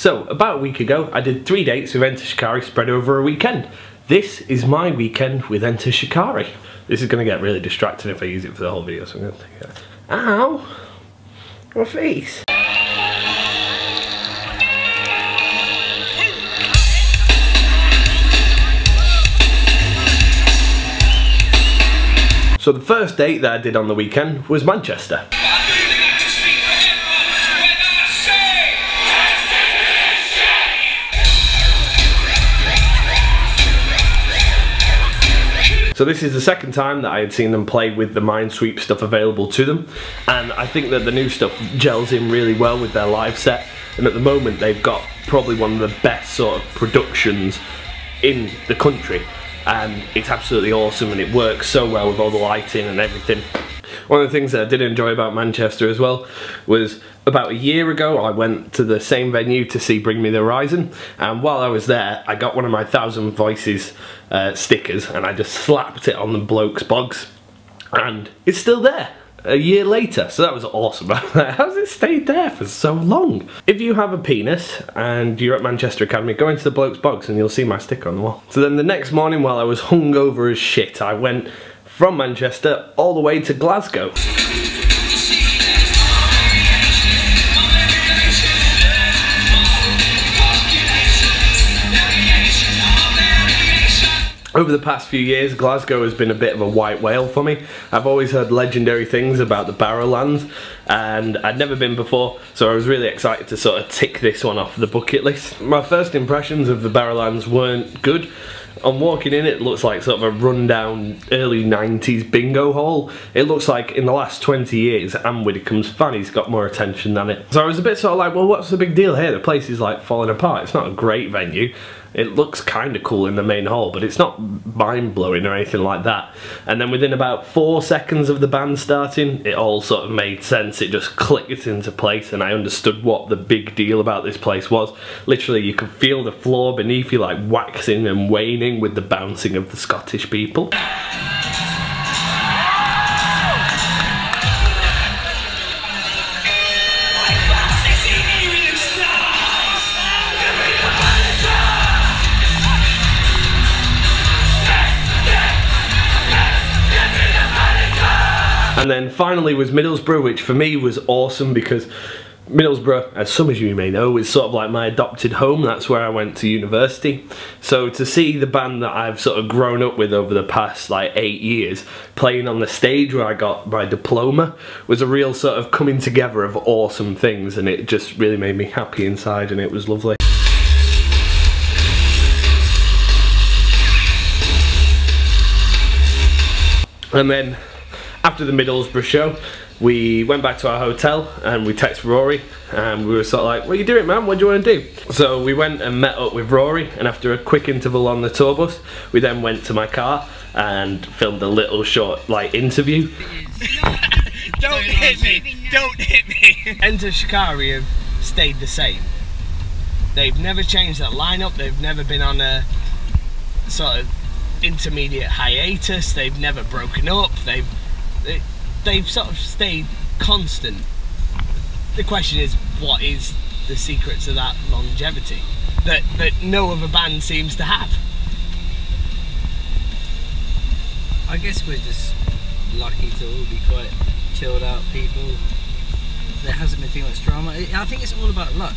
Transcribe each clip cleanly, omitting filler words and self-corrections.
So, about a week ago, I did 3 dates with Enter Shikari spread over a weekend. This is my weekend with Enter Shikari. This is going to get really distracting if I use it for the whole video, so I'm going to take it. Ow! My face! So the first date that I did on the weekend was Manchester. So this is the second time that I had seen them play with the mindsweep stuff available to them, and I think that the new stuff gels in really well with their live set, and at the moment they've got probably one of the best sort of productions in the country, and it's absolutely awesome and it works so well with all the lighting and everything. One of the things that I did enjoy about Manchester as well was about a year ago I went to the same venue to see Bring Me the Horizon, and while I was there I got one of my 1,000 Voices stickers and I just slapped it on the bloke's bogs, and it's still there a year later, so that was awesome. How's it stayed there for so long? If you have a penis and you're at Manchester Academy, go into the bloke's bogs and you'll see my sticker on the wall. So then the next morning, while I was hungover as shit, I went from Manchester all the way to Glasgow. Over the past few years, Glasgow has been a bit of a white whale for me. I've always heard legendary things about the Barrowlands, and I'd never been before, so I was really excited to sort of tick this one off the bucket list. My first impressions of the Barrowlands weren't good. On walking in, it looks like sort of a rundown early 90s bingo hall. It looks like in the last 20 years, Anne Widdecombe's Fanny's got more attention than it. So I was a bit sort of like, well, what's the big deal here? The place is like falling apart. It's not a great venue. It looks kind of cool in the main hall, but it's not mind-blowing or anything like that. And then within about 4 seconds of the band starting, it all sort of made sense. It just clicked into place and I understood what the big deal about this place was. Literally, you could feel the floor beneath you like waxing and waning with the bouncing of the Scottish people. And then finally was Middlesbrough, which for me was awesome because Middlesbrough, as some of you may know, is sort of like my adopted home. That's where I went to university. So to see the band that I've sort of grown up with over the past like 8 years playing on the stage where I got my diploma was a real sort of coming together of awesome things, and it just really made me happy inside, and it was lovely. And then after the Middlesbrough show, we went back to our hotel and we texted Rory, and we were sort of like, what are you doing, man? What do you want to do? So we went and met up with Rory, and after a quick interval on the tourbus, we then went to my car and filmed a little short like interview. Don't hit me! Don't hit me! Enter Shikari have stayed the same. They've never changed that lineup. They've never been on a sort of intermediate hiatus. They've never broken up. They've sort of stayed constant. The question is, what is the secret to that longevity that no other band seems to have? I guess we're just lucky to all be quite chilled out people. There hasn't been too much drama. I think it's all about luck.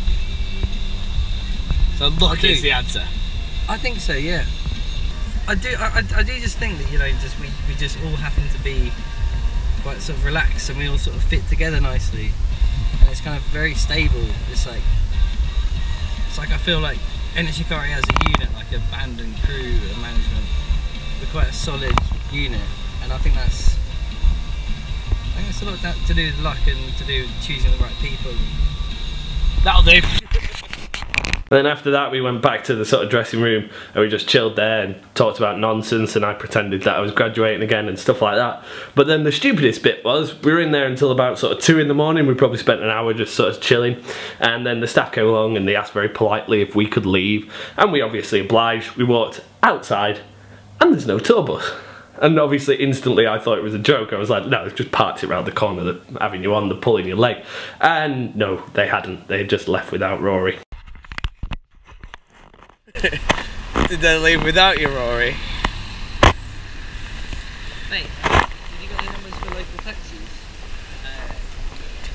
So luck is the answer? I think so, yeah. I do just think that, you know, we just all happen to be quite sort of relaxed, and we all sort of fit together nicely, and it's kind of very stable. It's like I feel like Enter Shikari as a unit, like a band and crew and management, we're quite a solid unit, and I think it's a lot to do with luck and to do with choosing the right people. That'll do. And then after that we went back to the sort of dressing room and we just chilled there and talked about nonsense, and I pretended that I was graduating again and stuff like that. But then the stupidest bit was, we were in there until about sort of 2 in the morning. We probably spent an hour just sort of chilling, and then the staff came along and they asked very politely if we could leave, and we obviously obliged. We walked outside and there's no tourbus. And obviously instantly I thought it was a joke. I was like, no, they've just parked it around the corner, they're having you on, they're pulling your leg. And no, they hadn't. They had just left without Rory. Did they leave without you, Rory? Mate, have you got any numbers for local taxis?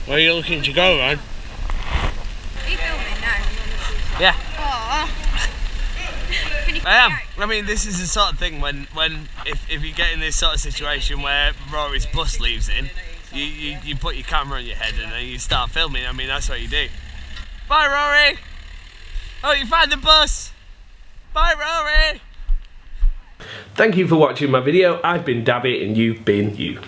Where are you looking to go, man? Are you filming now? Yeah. Oh. Can you I am. I mean, this is the sort of thing when if you get in this sort of situation where Rory's bus leaves in, you put your camera on your head and then you start filming. I mean, that's what you do. Bye, Rory. Oh, you found the bus. Bye, Rory. Thank you for watching my video. I've been Dabby and you've been you.